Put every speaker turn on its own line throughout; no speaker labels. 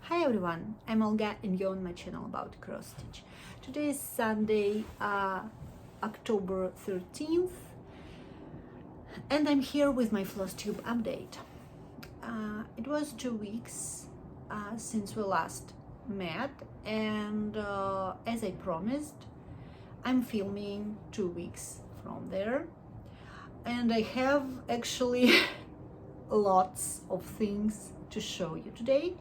Hi everyone, I'm Olga and you're on my channel about cross stitch. Today is Sunday, October 13th, and I'm here with my Flosstube update. It was 2 weeks since we last met, and as I promised, I'm filming 2 weeks from there, and I have actually lots of things to show you today.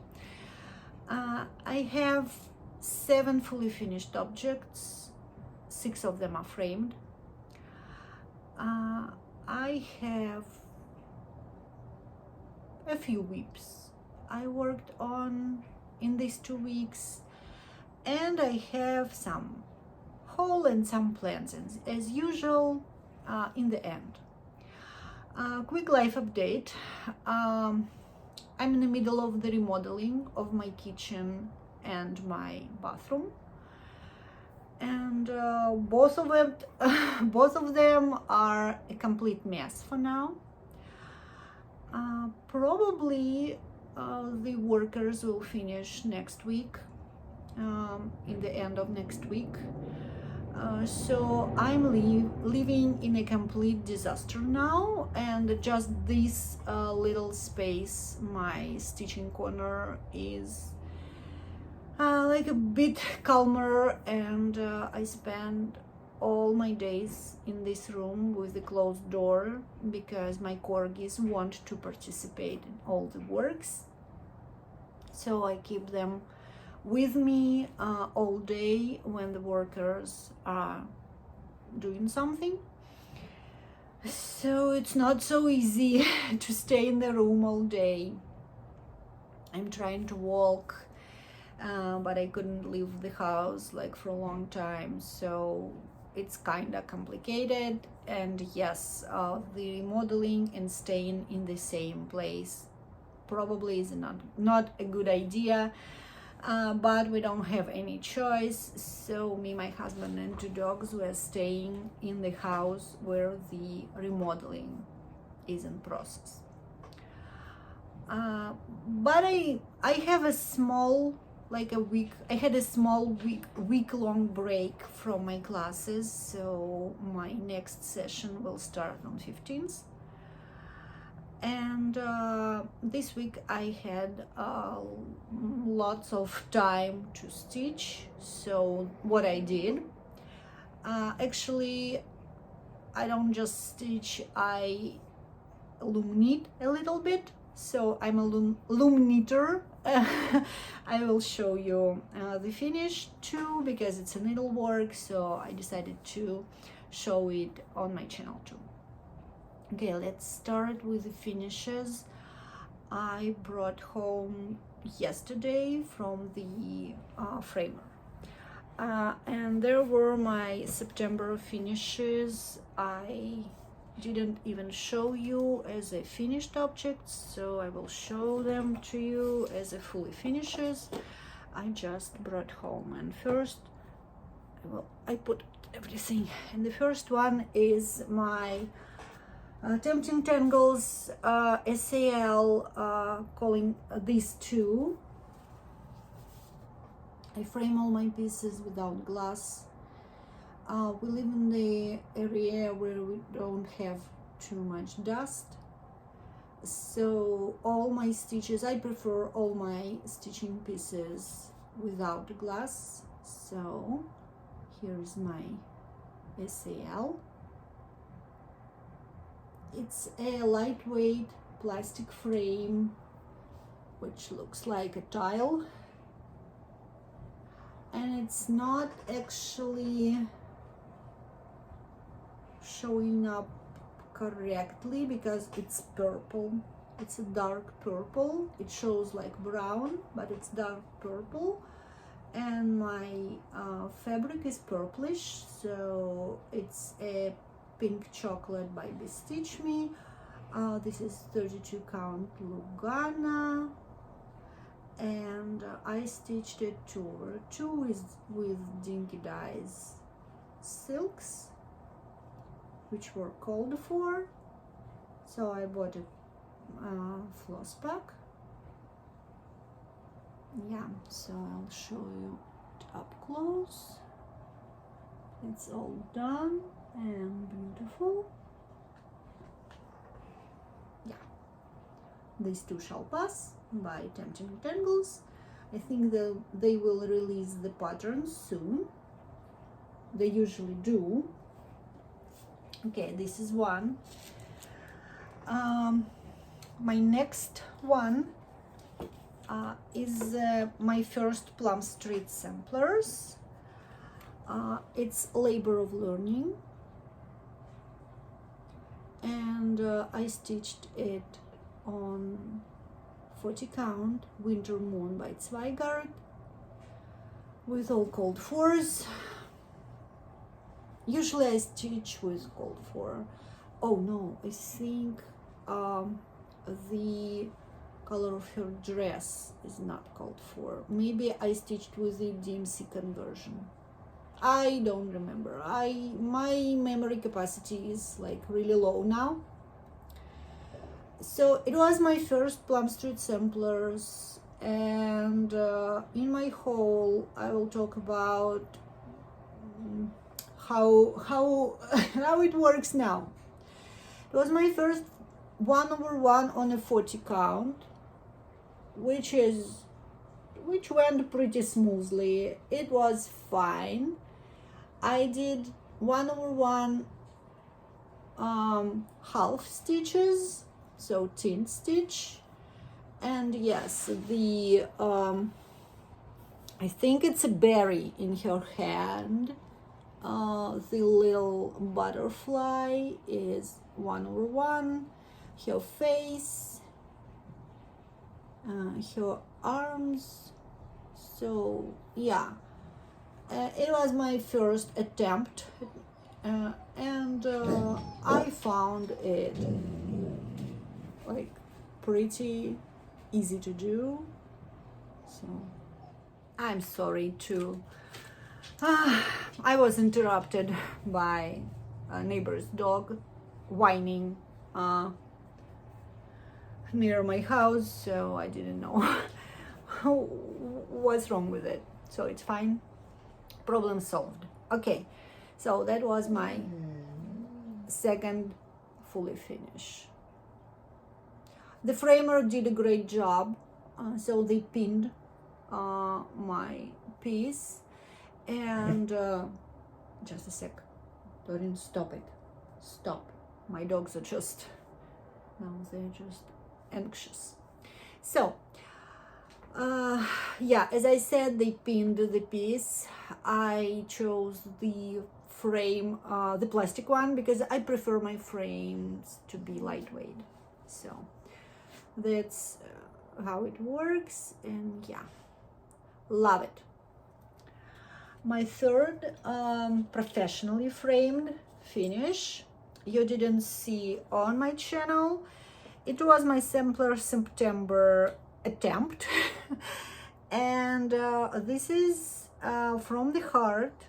I have 7 fully finished objects, 6 of them are framed. I have a few whips I worked on in these 2 weeks, and I have some haul and some plans as usual in the end. Quick life update. I'm in the middle of the remodeling of my kitchen and my bathroom, and both of them are a complete mess for now. Probably the workers will finish next week, in the end of next week. So I'm living in a complete disaster now, and just this little space, my stitching corner, is like a bit calmer, and I spend all my days in this room with the closed door because my corgis want to participate in all the works, so I keep them with me all day when the workers are doing something. So it's not so easy to stay in the room all day. I'm trying to walk, but I couldn't leave the house like for a long time, so it's kind of complicated. And yes, the remodeling and staying in the same place probably is not a good idea. But we don't have any choice, so me, my husband and 2 dogs were staying in the house where the remodeling is in process. But I have a small, like a week, I had a small week-long break from my classes, so my next session will start on 15th. And this week I had lots of time to stitch, so what I did, actually I don't just stitch, I loom knit a little bit, so I'm a loom knitter. I will show you the finish too, because it's a needlework, so I decided to show it on my channel too. Okay, let's start with the finishes I brought home yesterday from the framer. And there were my September finishes. I didn't even show you as a finished object, so I will show them to you as a fully finishes I just brought home. And first, I put everything, and the first one is my Tempting Tangles SAL, calling these 2. I frame all my pieces without glass. We live in the area where we don't have too much dust, so all my stitches, I prefer all my stitching pieces without glass. So here is my SAL. It's a lightweight plastic frame which looks like a tile, and it's not actually showing up correctly because it's purple. It's a dark purple. It shows like brown, but it's dark purple, and my fabric is purplish, so it's a pink chocolate by Bestitch Me. This is 32 count Lugana, and I stitched it 2/2 with Dinky Dyes silks, which were called for, so I bought a floss pack, yeah, so I'll show you it up close. It's all done and beautiful. Yeah, these two shall pass by Tempting Tangles. I think they will release the pattern soon. They usually do. Okay, this is one. My next one is my first Plum Street samplers. It's labor of learning, and I stitched it on 40 count Winter Moon by Zweigart with all cold fours. Usually I stitch with cold four. Oh no, I think the color of her dress is not cold four. Maybe I stitched with the DMC conversion. I don't remember. My memory capacity is like really low now. So it was my first Plum Street samplers, and in my haul I will talk about how it works now. It was my first 1/1 on a 40 count, which went pretty smoothly. It was fine. I did 1/1 half stitches, so tint stitch, and yes, the I think it's a berry in her hand. The little butterfly is 1/1, her face, her arms. So yeah, it was my first attempt, and I found it like pretty easy to do. So I'm sorry to I was interrupted by a neighbor's dog whining near my house, so I didn't know what's wrong with it. So it's fine. Problem solved. Okay, so that was my second fully finish. The framer did a great job, so they pinned my piece. And just a sec, Dorin, stop it, stop. My dogs are just, now they're just anxious. So yeah, as I said, they pinned the piece. I chose the frame, the plastic one, because I prefer my frames to be lightweight. So that's how it works, and yeah, love it. My third professionally framed finish you didn't see on my channel. It was my sampler September attempt and this is from the heart,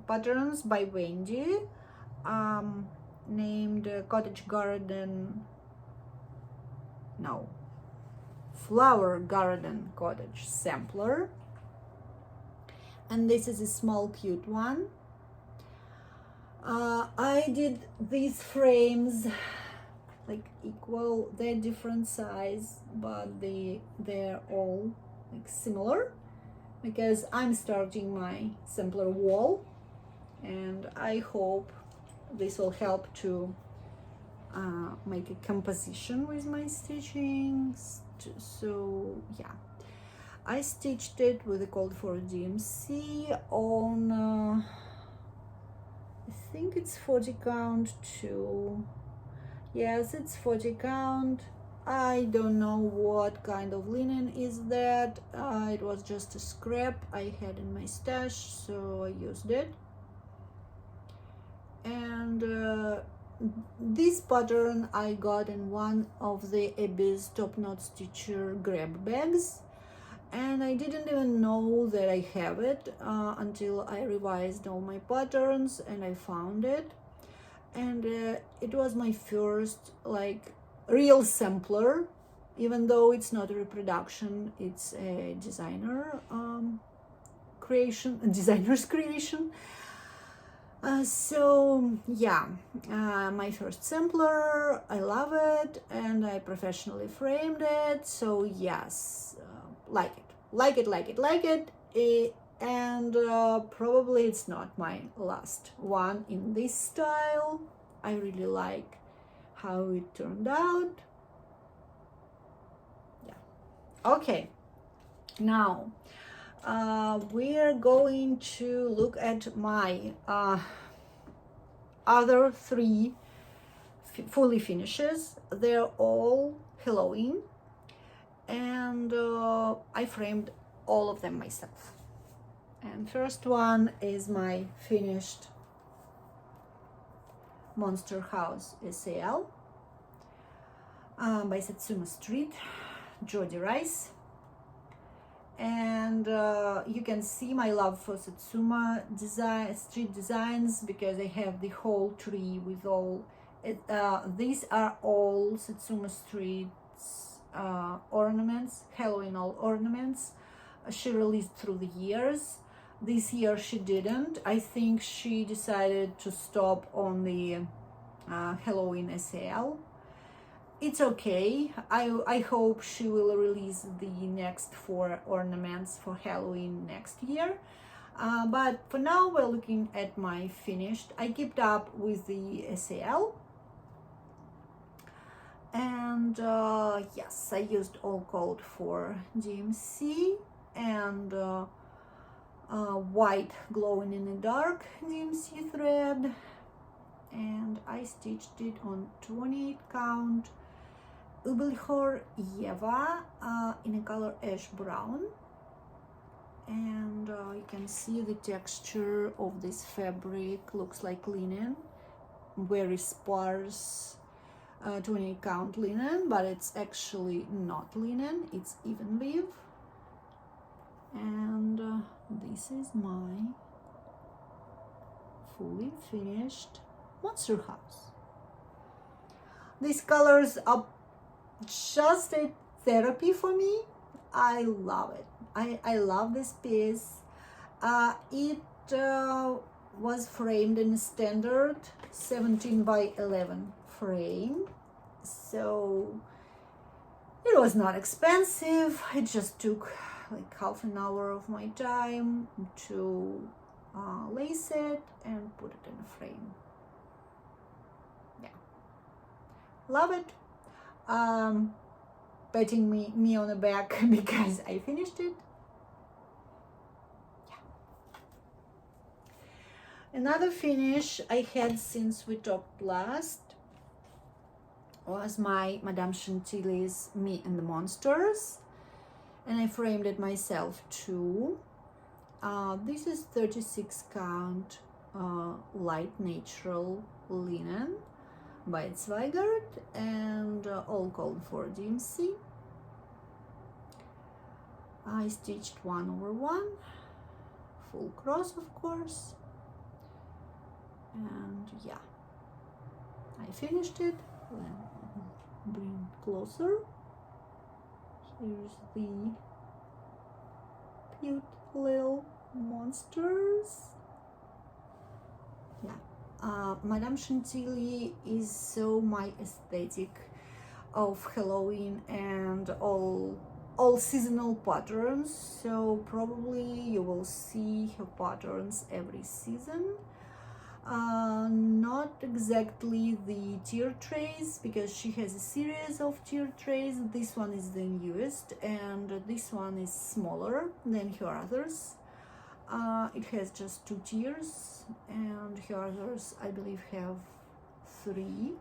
patterns by Wendy, named Cottage Garden, no, Flower Garden Cottage Sampler. And this is a small cute one. I did these frames like equal, they're different size, but they're all like similar, because I'm starting my sampler wall, and I hope this will help to make a composition with my stitchings. So yeah, I stitched it with a called for DMC on I think it's 40 count too. Yes, it's 40 count. I don't know what kind of linen is that. It was just a scrap I had in my stash, so I used it. And this pattern I got in one of the Abyss Top Knot Stitcher grab bags, and I didn't even know that I have it until I revised all my patterns and I found it. And it was my first like real sampler, even though it's not a reproduction, it's a designer creation, a designer's creation. So yeah, my first sampler, I love it, and I professionally framed it. So yes, like it. And probably it's not my last one in this style. I really like how it turned out. Yeah. Okay, now we're going to look at my other three fully finishes. They're all Halloween, and I framed all of them myself. And first one is my finished Monster House SAL by Satsuma Street, Jody Rice. And you can see my love for Satsuma street designs, because I have the whole tree with all these are all Satsuma Street's ornaments, Halloween ornaments. She released through the years. This year she didn't. I think she decided to stop on the Halloween SAL. It's okay. I hope she will release the next 4 ornaments for Halloween next year. But for now, we're looking at my finished. I kept up with the SAL. And yes, I used all code for DMC and white glowing in the dark DMC thread. And I stitched it on 28 count Ubelhor Eva in a color ash brown. And you can see the texture of this fabric looks like linen, very sparse 28 count linen, but it's actually not linen, it's even weave. And this is my fully finished Monster House. These colors are just a therapy for me. I love it. I love this piece. It was framed in a standard 17 by 11 frame, so it was not expensive. It just took like half an hour of my time to lace it and put it in a frame. Yeah, love it. Patting me on the back because I finished it. Yeah. Another finish I had since we talked last was my Madame Chantilly's Me and the Monsters, and I framed it myself too. This is 36 count light natural linen by Zweigart, and all called for DMC. I stitched 1/1, full cross of course, and yeah, I finished it. Let me bring closer. Here's the cute little monsters. Yeah, Madame Chantilly is so my aesthetic of Halloween and all seasonal patterns, so probably you will see her patterns every season. Not exactly the tier trays, because she has a series of tier trays. This one is the newest, and this one is smaller than her others. It has just 2 tiers, and her others I believe have 3,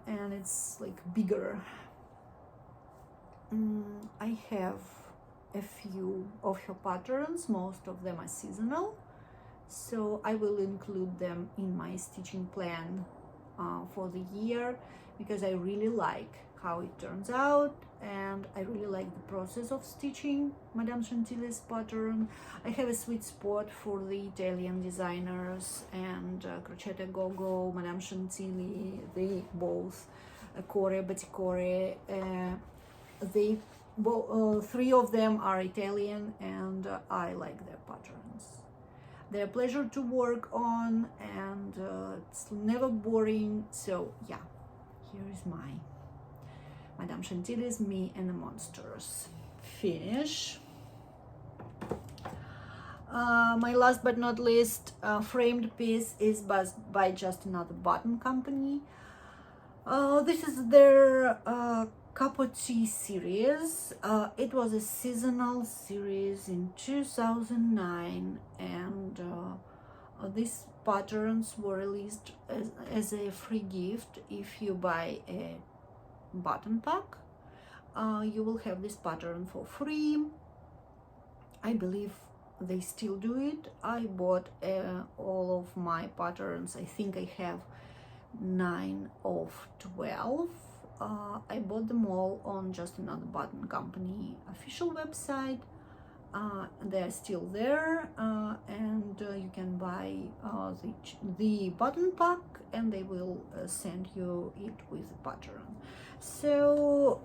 and it's like bigger. I have a few of her patterns, most of them are seasonal, so I will include them in my stitching plan for the year, because I really like how it turns out, and I really like the process of stitching Madame Chantilly's pattern. I have a sweet spot for the Italian designers, and Crocetta Gogo, Madame Chantilly, they both Core, Batikore. They three of them are Italian, and I like their patterns. They're a pleasure to work on, and it's never boring. So yeah, here is my Madame Chantilly's Me and the Monsters finish. My last but not least framed piece is by Just Another Button Company. This is their Cup of Tea series. It was a seasonal series in 2009, and these patterns were released as a free gift. If you buy a button pack, you will have this pattern for free. I believe they still do it. I bought all of my patterns. I think I have 9 of 12. I bought them all on Just Another Button Company official website. They're still there, and you can buy the button pack, and they will send you it with the pattern. So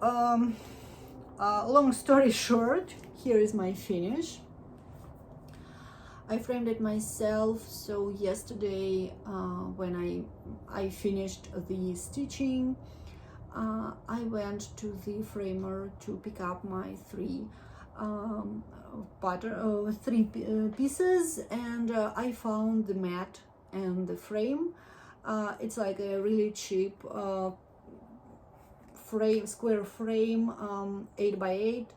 long story short, here is my finish. I framed it myself, so yesterday when I finished the stitching, I went to the framer to pick up my three pieces, and I found the mat and the frame. It's like a really cheap square frame, 8x8,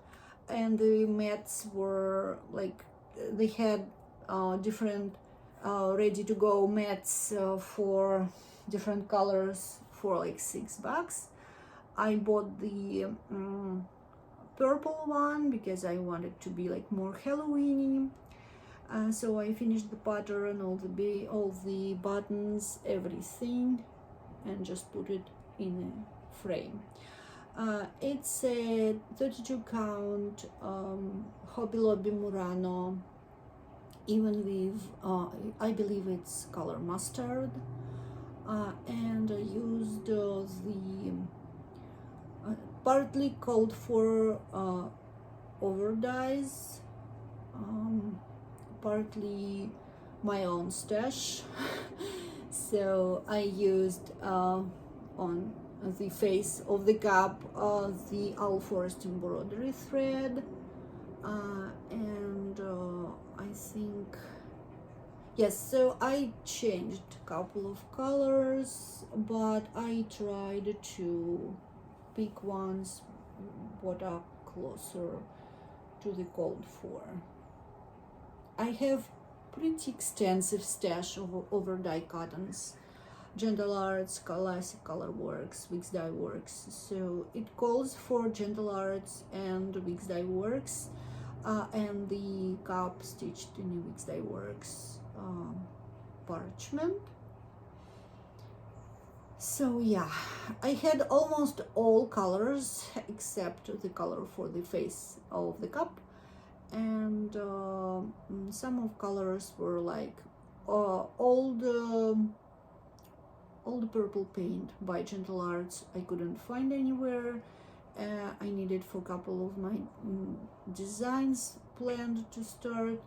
and the mats were like, they had different ready-to-go mats for different colors for like $6. I bought the purple one because I wanted to be like more Halloween-y. So I finished the pattern, all the buttons, everything, and just put it in a frame. It's a 32 count Hobby Lobby Murano, even with I believe it's color mustard, and I used the partly called for over dyes, partly my own stash. So I used on the face of the cup the All Forest embroidery thread, and I think, yes, so I changed a couple of colors, but I tried to pick ones what are closer to the called for. I have pretty extensive stash of over dye cottons, Gentle Arts, Classic Color Works, Wix Dye Works. So it calls for Gentle Arts and Wix Dye Works, and the cup stitched in the Wix Dye Works parchment. So yeah, I had almost all colors except the color for the face of the cup, and some of colors were like old purple paint by Gentle Arts. I couldn't find anywhere. I needed for a couple of my designs planned to start,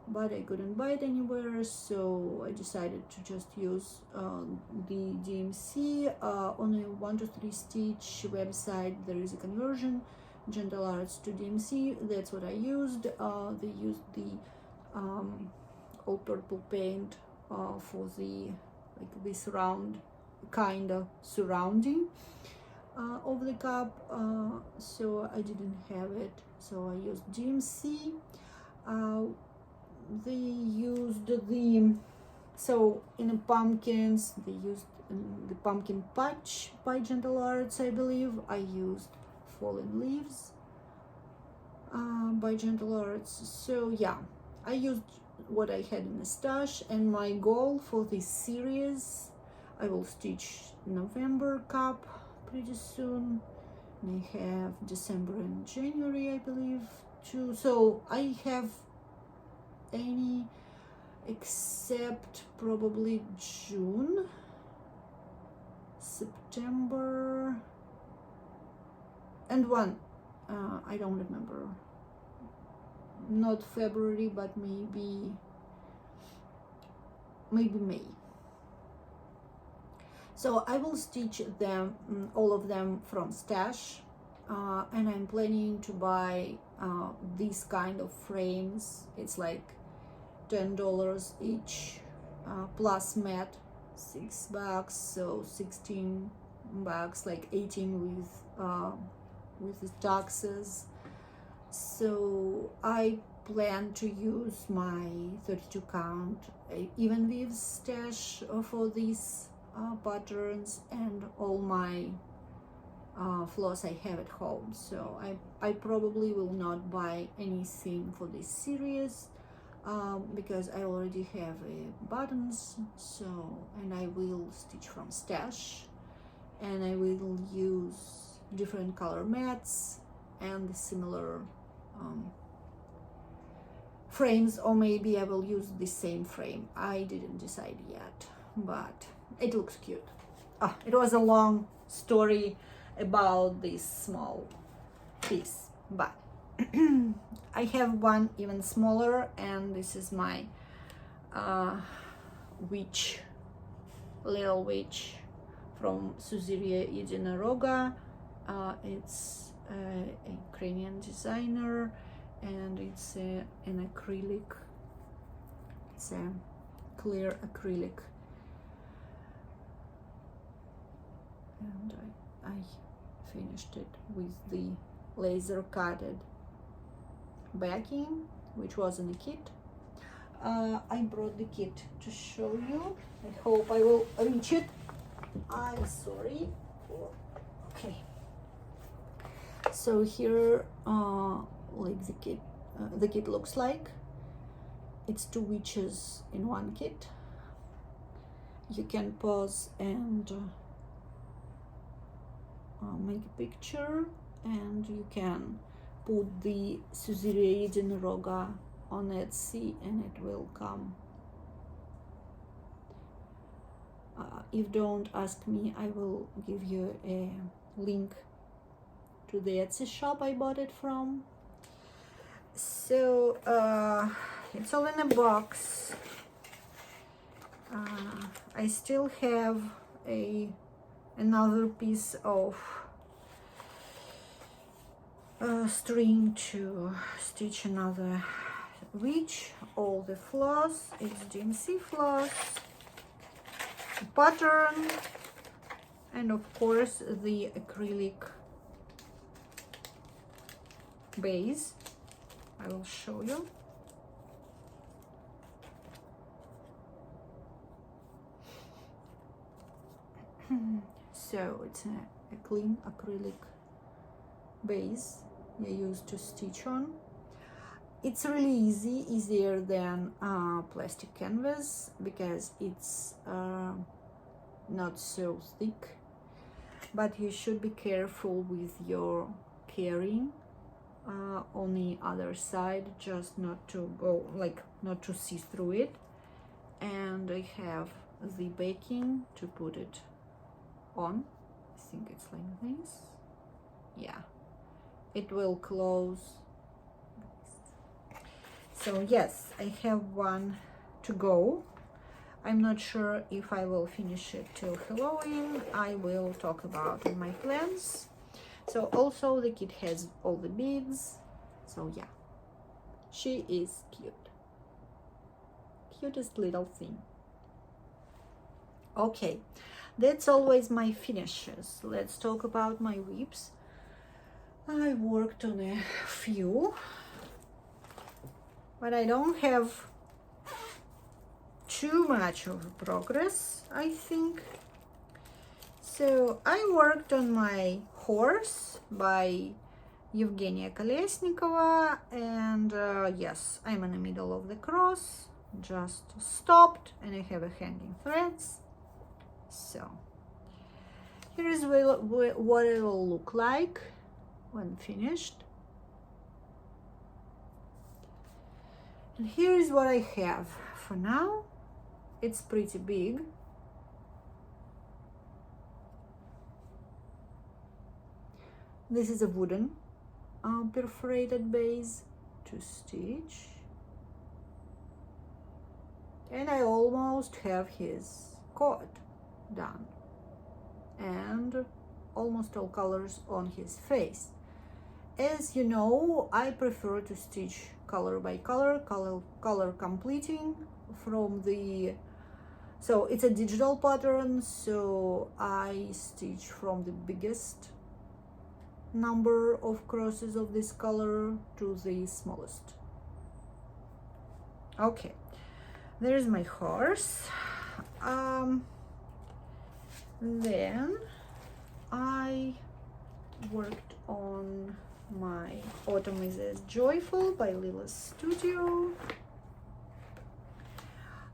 but I couldn't buy it anywhere, so I decided to just use the DMC. On a 1-2-3 Stitch website there is a conversion, Gentle Arts to DMC. That's what I used. They used the all purple paint for the like this round kind of surrounding of the cup, so I didn't have it, so I used DMC. They used so in the pumpkins they used the pumpkin patch by Gentle Arts, I believe. I used Fallen Leaves by Gentle Arts. So yeah, I used what I had in the stash, and my goal for this series, I will stitch November cup pretty soon, and I have December and January, I believe, too. So I have any except probably June, September, and one, I don't remember, not February, but maybe May. So I will stitch them, all of them from stash, and I'm planning to buy these kind of frames. It's like $10 each, plus mat, $6, so $16, like 18 with the taxes. So I plan to use my 32 count even weave stash for these patterns and all my floss I have at home. So I probably will not buy anything for this series because I already have buttons. So, and I will stitch from stash, and I will use different color mats and similar frames, or maybe I will use the same frame. I didn't decide yet, but it looks cute. It was a long story about this small piece, but I have one even smaller, and this is my witch, little witch from Suziria Jedinoroga. It's a Ukrainian designer, and it's an acrylic. It's a clear acrylic, and I finished it with the laser cutted backing, which was in a kit. I brought the kit to show you. I hope I will reach it. I'm sorry. Okay. So here, like the kit looks like. It's 2 witches in one kit. You can pause and make a picture, and you can put the Suziria Jedinoroga on Etsy and it will come. If don't ask me, I will give you a link to the Etsy shop I bought it from. So it's all in a box. I still have another piece of string to stitch another witch. All the floss, it's DMC floss, pattern, and of course the acrylic base. I will show you. So it's a clean acrylic base I use to stitch on. It's really easy, easier than plastic canvas, because it's not so thick, but you should be careful with your carrying on the other side, just not to go, like, not to see through it. And I have the backing to put it on. I think it's like this. Yeah, it will close. So yes, I have one to go. I'm not sure if I will finish it till Halloween. I will talk about my plans. So also the kit has all the beads. So yeah, she is cute. Cutest little thing. Okay, that's always my finishes. Let's talk about my whips. I worked on a few, but I don't have too much of progress, I think. So I worked on my horse by Evgenia Kolesnikova, and yes, I'm in the middle of the cross, just stopped, and I have a hanging threads. So here is what it will look like when finished. And here is what I have for now. It's pretty big. This is a wooden perforated base to stitch, and I almost have his coat done and almost all colors on his face. As you know, I prefer to stitch color by color, color completing from the, so it's a digital pattern, so I stitch from the biggest number of crosses of this color to the smallest. Okay, there's my horse. Then I worked on my Autumn is as Joyful by Lila's Studio.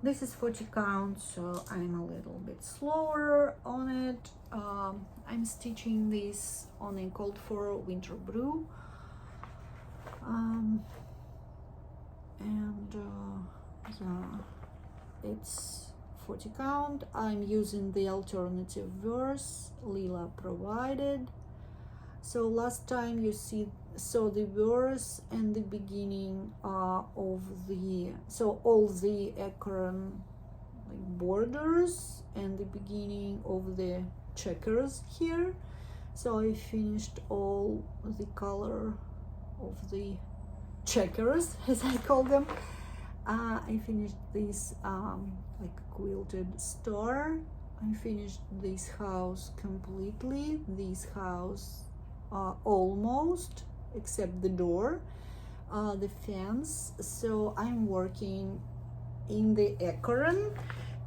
This is 40 count, so I'm a little bit slower on it. I'm stitching this on a called for winter brew, it's 40 count. I'm using the alternative verse Lila provided. So last time you saw the verse and the beginning of the, so all the acorn borders and the beginning of the checkers here. So I finished all the color of the checkers, as I call them. I finished this like quilted star. I finished this house completely, this house almost, except the door, the fence. So I'm working in the acorn,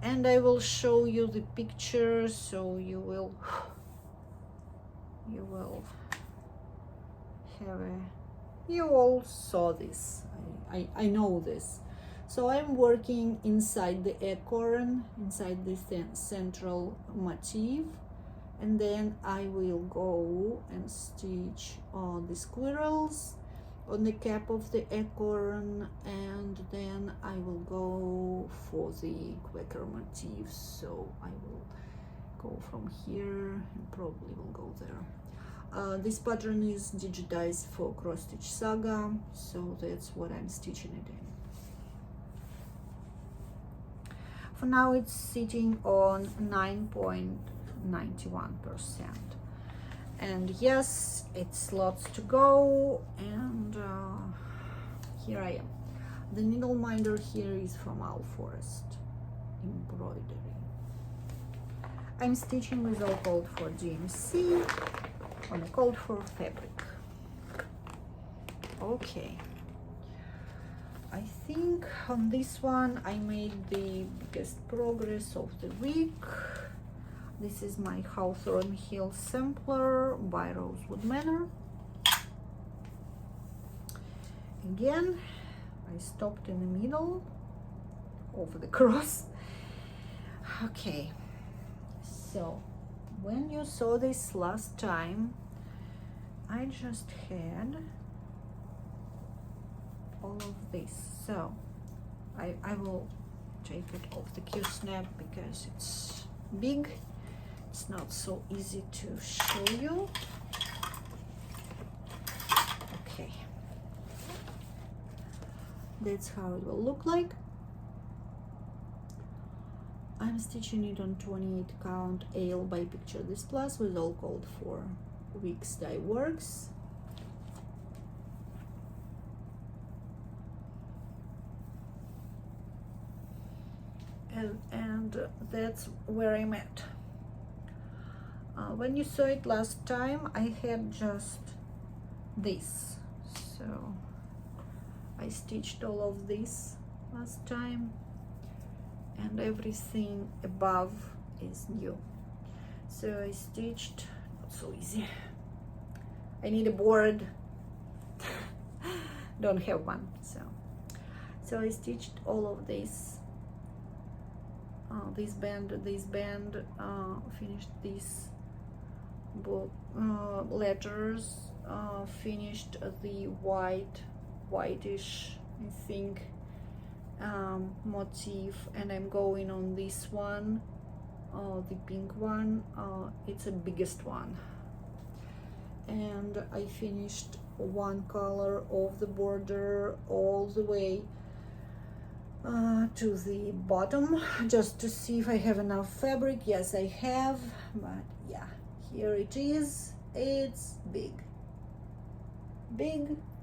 and I will show you the picture so you will have a, you all saw this. I know this. So I'm working inside the acorn, inside the central motif, and then I will go and stitch the squirrels on the cap of the acorn, and then I will go for the Quaker motif. So I will go from here and probably will go there. This pattern is digitized for Cross Stitch Saga, so that's what I'm stitching it in. For now it's sitting on 9.91%, and yes, it's lots to go, and here I am. The needle minder here is from Owl Forest Embroidery. I'm stitching with all called for GMC on a called for fabric. Okay, I think on this one I made the biggest progress of the week. This is my Hawthorne Hill sampler by Rosewood Manor. Again, I stopped in the middle over the cross. Okay, so when you saw this last time, I just had all of this. So I will take it off the Q-snap because it's big. It's not so easy to show you. Okay, that's how it will look like. I'm stitching it on 28 count AL by Picture This Plus with all called for Weeks Dye Works. And that's where I'm at. When you saw it last time, I had just this, so I stitched all of this last time, and everything above is new. So I stitched, not so easy. I need a board. Don't have one, so I stitched all of this. This band, finished these letters, finished the whitish, I think, motif, and I'm going on this one, the pink one. It's the biggest one, and I finished one color of the border all the way to the bottom, just to see if I have enough fabric. Yes, I have, but yeah, here it is. It's big,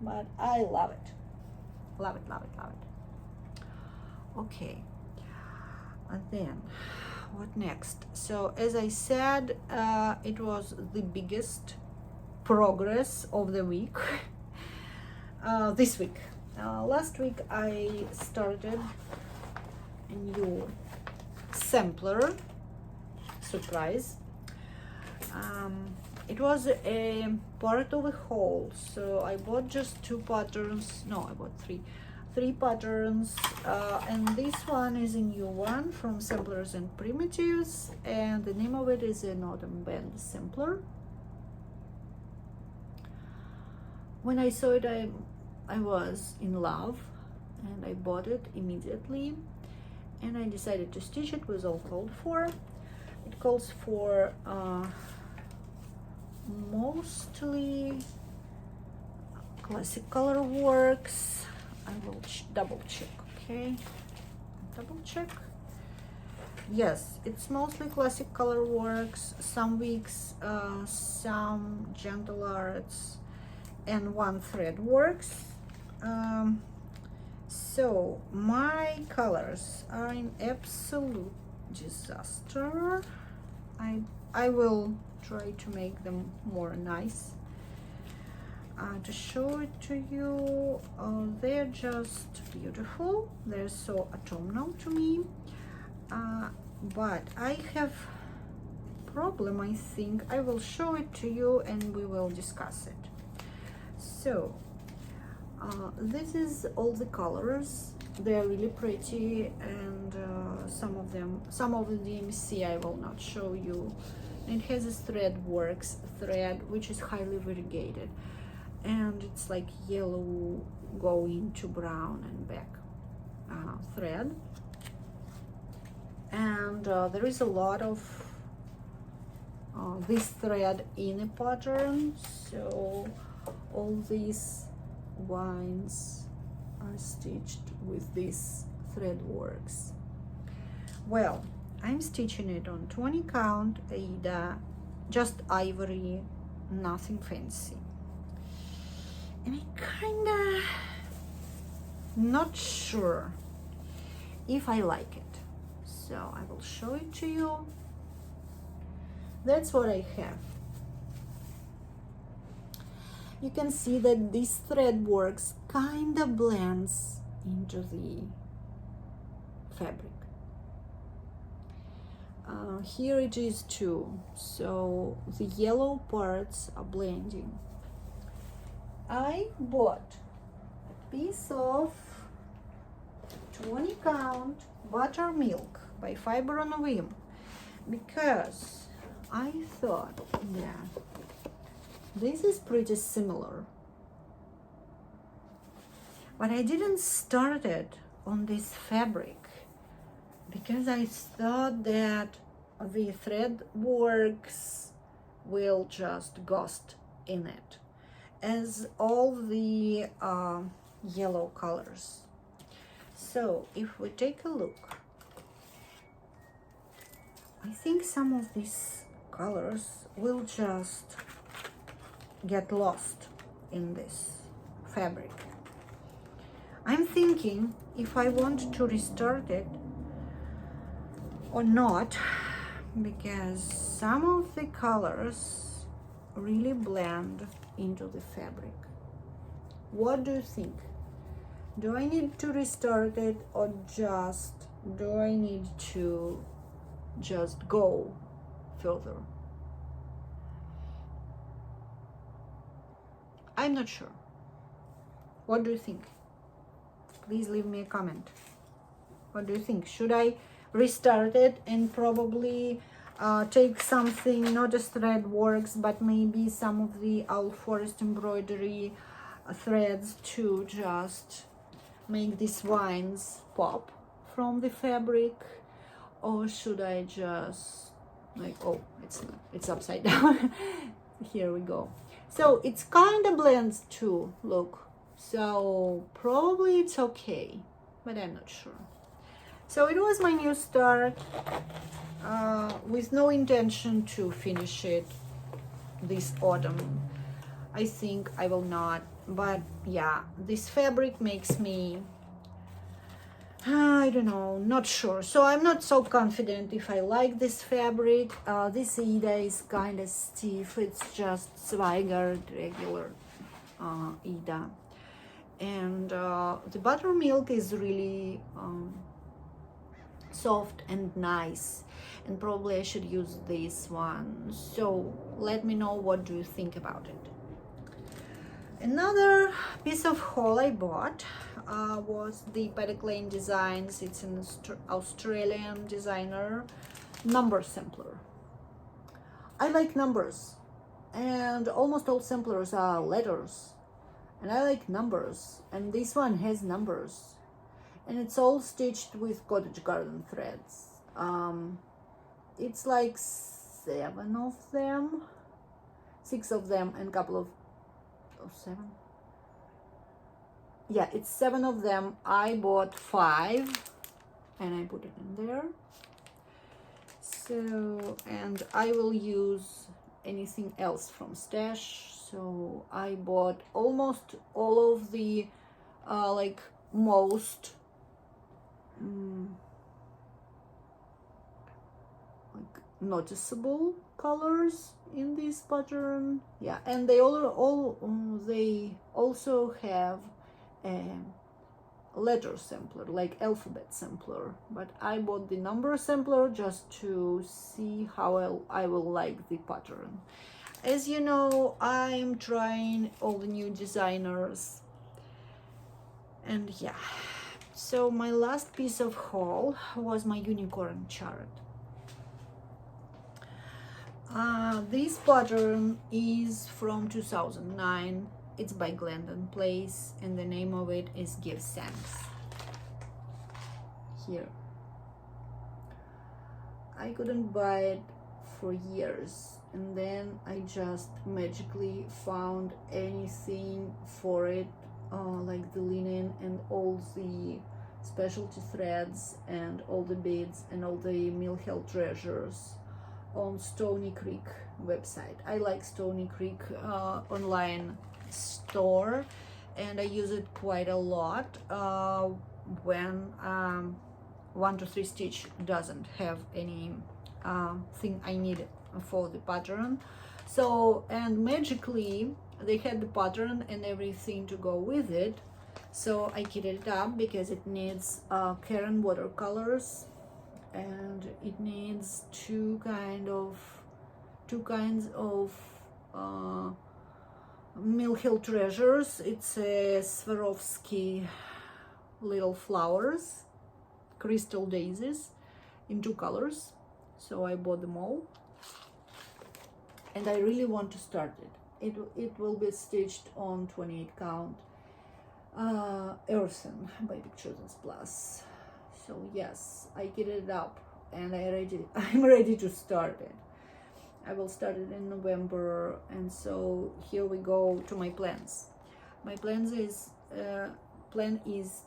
but I love it. Love it, love it, love it. Okay, and then what next? So as I said, it was the biggest progress of the week. This week. Last week I started a new sampler, surprise. It was a part of a haul, so I bought just two patterns. No, I bought three patterns, and this one is a new one from Samplers and Primitives, and the name of it is an Autumn Band Sampler. When I saw it, I was in love, and I bought it immediately, and I decided to stitch it with all called for. It calls for mostly classic color works. I will double check, okay? Double check. Yes, it's mostly classic color works, some weeks, some gentle arts, and one thread works. So my colors are in absolute disaster. I will try to make them more nice. To show it to you, they're just beautiful. They're so autumnal to me, but I have a problem. I think I will show it to you and we will discuss it. So this is all the colors. They're really pretty, and some of the DMC I will not show you. It has this thread works thread, which is highly variegated, and it's like yellow going to brown and back thread, and there is a lot of this thread in a pattern, so all these vines are stitched with this thread works. Well, I'm stitching it on 20 count Aida, just ivory, nothing fancy. And I kinda not sure if I like it, so I will show it to you. That's what I have. You can see that this thread works kinda blends into the fabric. Here it is too, so the yellow parts are blending. I bought a piece of 20 count buttermilk by Fiber on a Whim because I thought that this is pretty similar, but I didn't start it on this fabric because I thought that the thread works will just ghost in it, as all the yellow colors. So if we take a look, I think some of these colors will just get lost in this fabric. I'm thinking if I want to restart it or not, because some of the colors really blend into the fabric. What do you think? Do I need to restart it, or just do I need to just go further? I'm not sure. What do you think? Please leave me a comment. What do you think? Should I restart it and probably take something, not as thread works, but maybe some of the owl forest embroidery threads to just make these vines pop from the fabric? Or should I just like, oh, it's upside down. Here we go. So it's kind of blends too, look. So probably it's okay, but I'm not sure. So it was my new start, with no intention to finish it this autumn. I think I will not, but yeah, this fabric makes me, I don't know, not sure. So I'm not so confident if I like this fabric. This Ida is kind of stiff. It's just Zweigart regular Ida. And the buttermilk is really soft and nice. And probably I should use this one. So let me know what do you think about it. Another piece of haul I bought was the Paddock Lane Designs. It's an Australian designer number sampler. I like numbers, and almost all samplers are letters, and I like numbers, and this one has numbers, and it's all stitched with cottage garden threads. It's like 7 of them, 6 of them, and a couple of 7. Yeah, it's 7 of them. I bought 5 and I put it in there. So, and I will use anything else from stash. So I bought almost all of the like most like noticeable colors in this pattern. Yeah, and they they also have a letter sampler, like alphabet sampler, but I bought the number sampler just to see how I will like the pattern. As you know, I'm trying all the new designers, and yeah, so my last piece of haul was my unicorn chart. This pattern is from 2009. It's by Glendon Place, and the name of it is Give Thanks. Here. I couldn't buy it for years, and then I just magically found anything for it, like the linen and all the specialty threads and all the beads and all the Mill Hill treasures on Stony Creek website. I like Stony Creek online store, and I use it quite a lot when 1-2-3 Stitch doesn't have any thing I need for the pattern. So, and magically they had the pattern and everything to go with it, so I kitted it up because it needs Karen watercolors, and it needs two kinds of Mill Hill treasures. It's a Swarovski little flowers, crystal daisies in 2 colors. So I bought them all, and I really want to start it. It will be stitched on 28 count Earthen by Pictures Plus. So yes, I get it up, and I'm ready to start it. I will start it in November, and so here we go to my plans. My plan is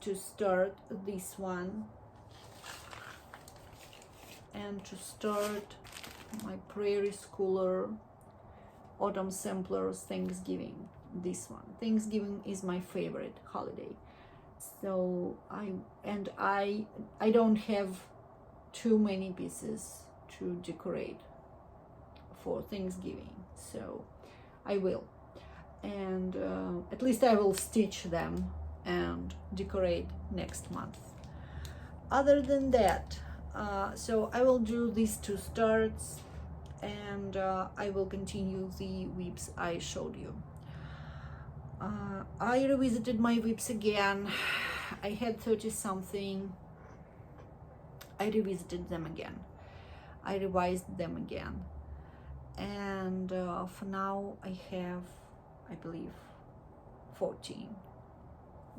to start this one and to start my Prairie Schooler Autumn Samplers Thanksgiving. This one. Thanksgiving is my favorite holiday. So I don't have too many pieces to decorate for Thanksgiving, so I will, and at least I will stitch them and decorate next month. Other than that, so I will do these 2 starts, and I will continue the whips I showed you. I revisited my whips again. I had 30 something. I revisited them again. I revised them again. And for now I have, I believe, 14,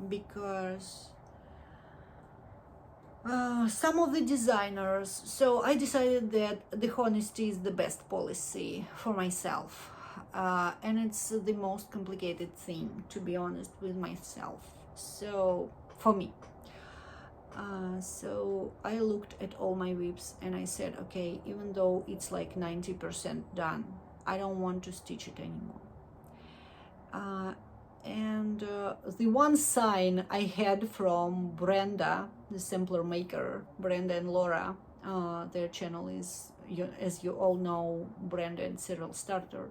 because some of the designers, so I decided that the honesty is the best policy for myself. and it's the most complicated thing, to be honest with myself, so for me. So I looked at all my whips and I said, okay, even though it's like 90% done, I don't want to stitch it anymore. And the one sign I had from Brenda, the sampler maker, Brenda and Laura, their channel is, as you all know, Brenda and Serial Starter.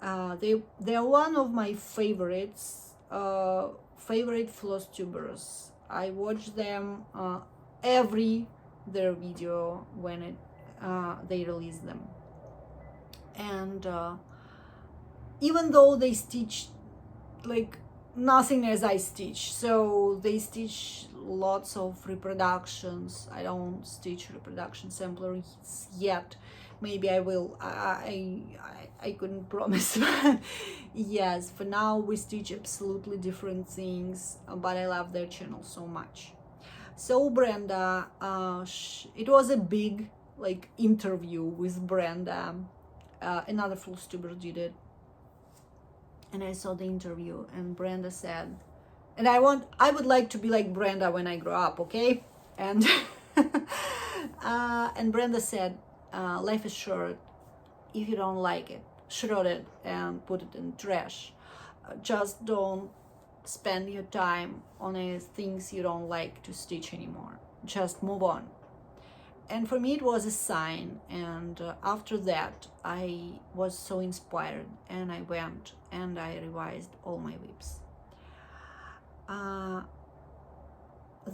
They are one of my favorites, favorite Flosstubers. I watch them every their video when they release them, and even though they stitch like nothing as I stitch, so they stitch lots of reproductions. I don't stitch reproduction samplers yet. Maybe I will. I couldn't promise. Yes, for now we stitch absolutely different things, but I love their channel so much. So Brenda, it was a big like interview with Brenda. Another Flosstuber did it, and I saw the interview, and Brenda said, and I would like to be like Brenda when I grow up, okay? And and Brenda said, life is short. If you don't like it, shred it and put it in trash. Just don't spend your time on things you don't like to stitch anymore. Just move on. And for me it was a sign, and after that I was so inspired, and I went and I revised all my whips.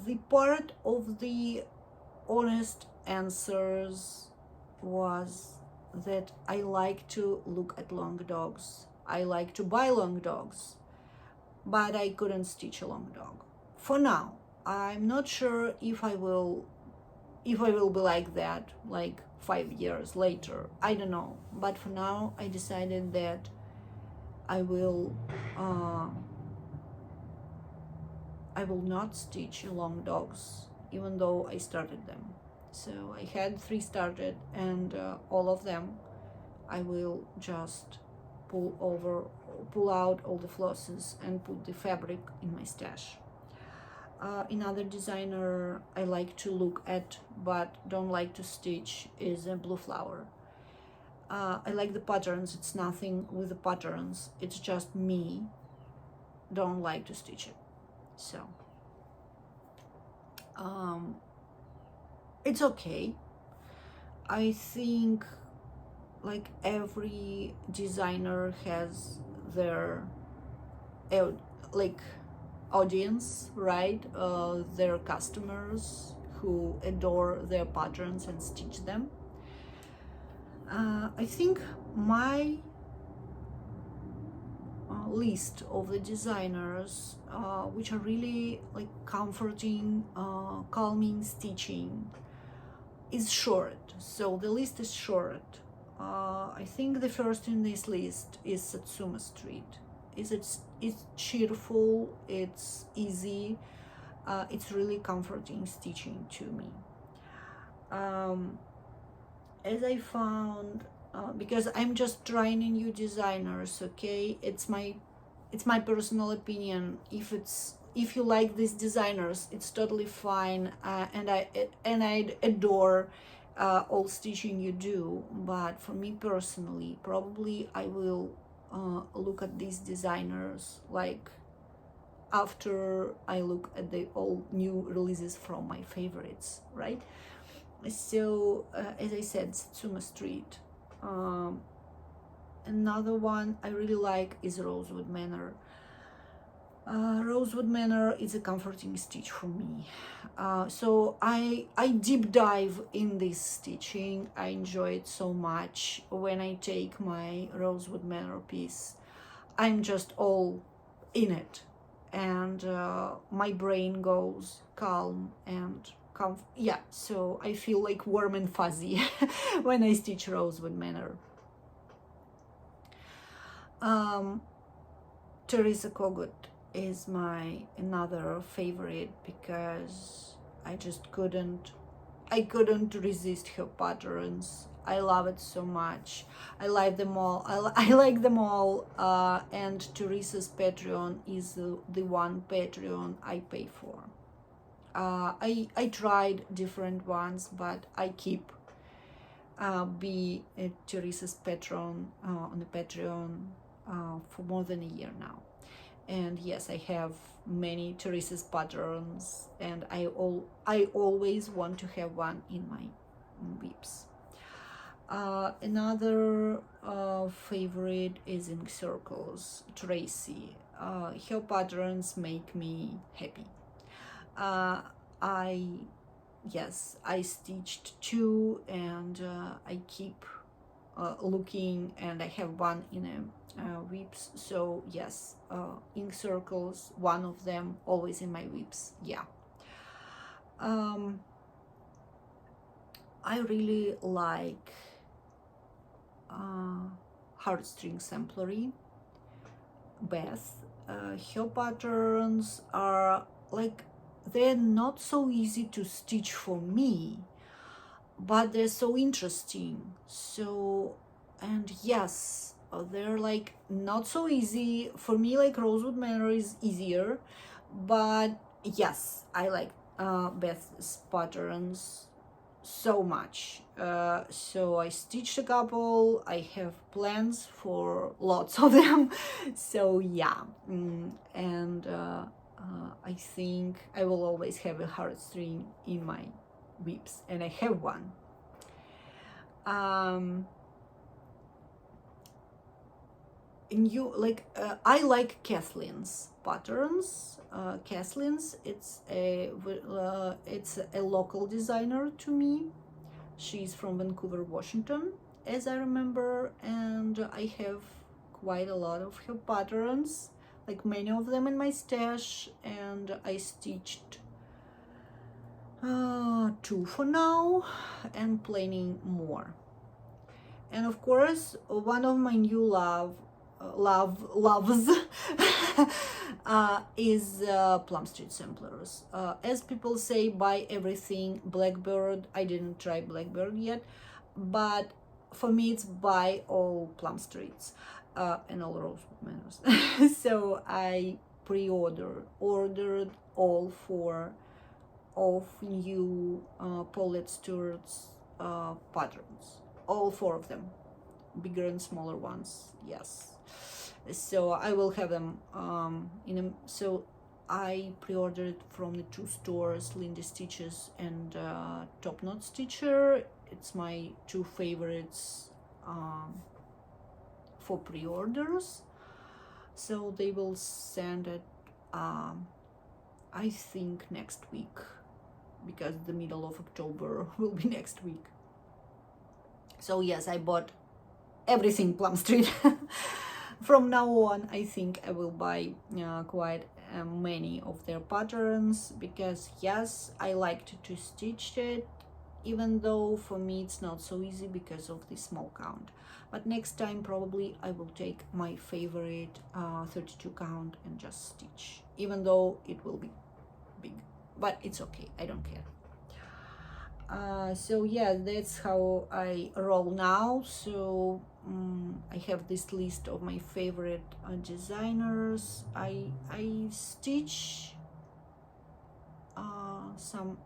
The part of the honest answers was that I like to look at long dogs. I like to buy long dogs, but I couldn't stitch a long dog. For now, I'm not sure if I will be like that, like 5 years later. I don't know. But for now, I decided that I will not stitch long dogs, even though I started them. So I had 3 started, and all of them I will just pull out all the flosses and put the fabric in my stash. Another designer I like to look at but don't like to stitch is a Blue Flower. I like the patterns. It's nothing with the patterns, it's just me don't like to stitch it. So it's okay. I think like every designer has their like audience, right? Their customers who adore their patterns and stitch them. I think my list of the designers which are really like comforting, calming stitching is short. So the list is short. I think the first in this list is Satsuma Street. It's cheerful, it's easy, it's really comforting stitching to me. As I found, because I'm just trying new designers, okay? It's my personal opinion. If you like these designers, it's totally fine, and I adore all stitching you do. But for me personally, probably I will look at these designers like after I look at the all new releases from my favorites, right? So as I said, Satsuma Street. Another one I really like is Rosewood Manor. Rosewood Manor is a comforting stitch for me. So I deep dive in this stitching. I enjoy it so much. When I take my Rosewood Manor piece, I'm just all in it, and my brain goes calm and yeah, so I feel like warm and fuzzy when I stitch Rosewood Manor. Teresa Kogut is my another favorite because I couldn't resist her patterns. I love it so much. I like them all. I like them all. And Teresa's Patreon is the one Patreon I pay for. I tried different ones, but I keep be Teresa's patron on the Patreon for more than a year now. And yes, I have many Teresa's patrons, and I always want to have one in my whips. Another favorite is Ink Circles, Tracy. Her patrons make me happy. I stitched 2, and I keep looking, and I have one in a whips. So yes, Ink Circles, one of them, always in my whips. Yeah. I really like Heartstring Samplery, Beth. Her patterns are like, they're not so easy to stitch for me, but they're so interesting. So, and yes, they're like not so easy for me. Like Rosewood Manor is easier, but yes, I like Beth's patterns so much. So I stitched a couple. I have plans for lots of them. So yeah, and I think I will always have a heartstring in my whips, and I have one. I like Kathleen's patterns. Kathleen's, it's a local designer to me. She's from Vancouver, Washington, as I remember, and I have quite a lot of her patterns, like many of them in my stash, and I stitched 2 for now and planning more. And of course, one of my new loves is Plum Street Samplers. As people say, buy everything Blackbird. I didn't try Blackbird yet, but for me it's buy all Plum Streets and all Rosewood Manors. So I ordered all 4 of new Paulette Stewart's patterns, all 4 of them, bigger and smaller ones. Yes, so I will have them so I pre-ordered from the 2 stores, Lindy Stitches and Top Knot Stitcher. It's my 2 favorites for pre-orders. So they will send it I think next week, because the middle of October will be next week. So yes, I bought everything Plum Street. From now on, I think I will buy quite many of their patterns, because yes, I liked to stitch it, even though for me it's not so easy because of the small count. But next time probably I will take my favorite 32 count and just stitch, even though it will be big, but it's okay, I don't care. So yeah, that's how I roll now. So I have this list of my favorite designers. I stitch some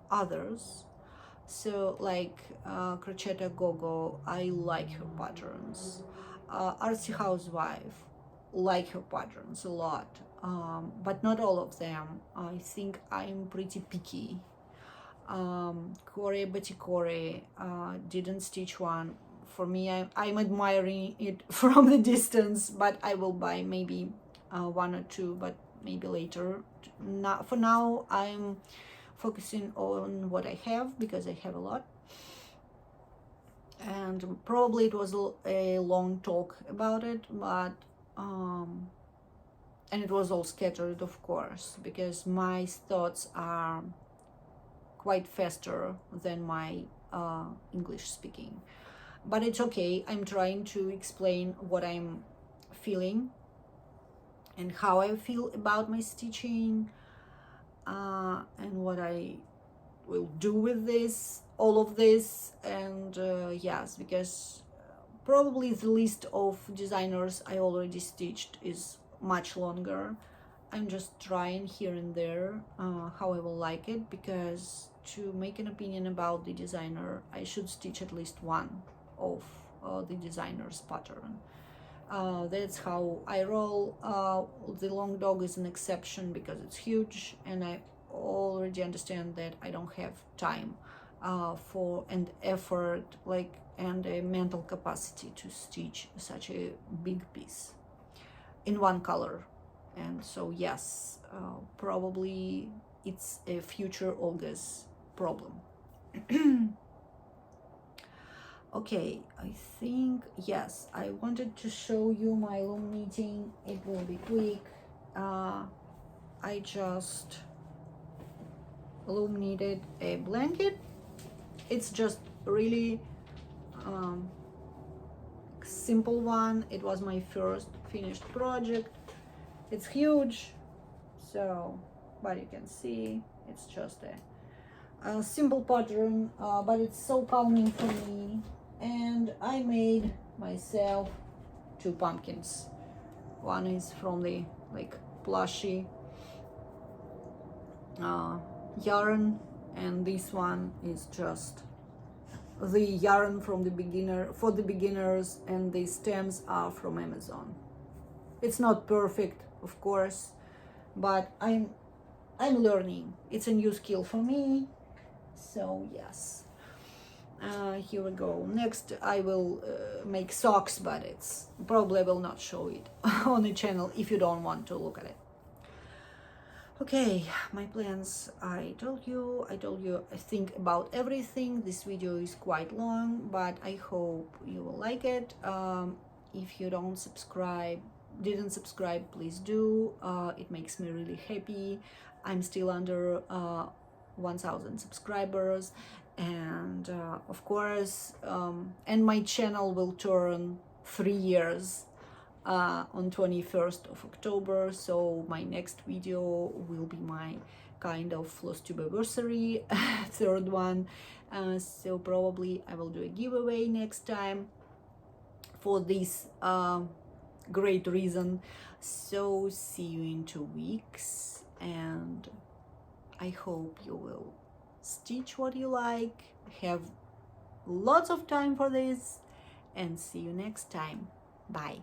others, so like Crocetta Gogo, I like her patterns. Artsy Housewife, like her patterns a lot, but not all of them. I think I'm pretty picky. Betty Corey, didn't stitch one. For me, I'm admiring it from the distance, but I will buy maybe 1 or 2, but maybe later. Not for now, I'm focusing on what I have, because I have a lot. And probably it was a long talk about it, but and it was all scattered, of course, because my thoughts are quite faster than my English speaking. But it's okay, I'm trying to explain what I'm feeling and how I feel about my stitching, and what I will do with this, all of this. And yes, because probably the list of designers I already stitched is much longer. I'm just trying here and there how I will like it, because to make an opinion about the designer, I should stitch at least one of the designer's pattern. That's how I roll. The long dog is an exception because it's huge, and I already understand that I don't have time for and effort, like, and a mental capacity to stitch such a big piece in one color. And so yes, probably it's a future Olga's problem. Okay, I think, yes, I wanted to show you my loom knitting. It will be quick. I just loom knitted a blanket. It's just really simple one. It was my first finished project. It's huge, so, but you can see it's just a simple pattern, but it's so calming for me. And I made myself two pumpkins. One is from the like plushy yarn, and this one is just the yarn from the beginners, and the stems are from Amazon. It's not perfect, of course, but I'm learning. It's a new skill for me, so yes. Here we go. Next I will make socks, but it's probably I will not show it on the channel if you don't want to look at it. Okay, my plans, I told you I think about everything. This video is quite long, but I hope you will like it. If you didn't subscribe, please do. It makes me really happy. I'm still under 1,000 subscribers, and of course, and my channel will turn 3 years on 21st of October, so my next video will be my kind of Flosstube anniversary, third one. So probably I will do a giveaway next time for this great reason. So see you in 2 weeks, and I hope you will stitch what you like, have lots of time for this, and see you next time. Bye.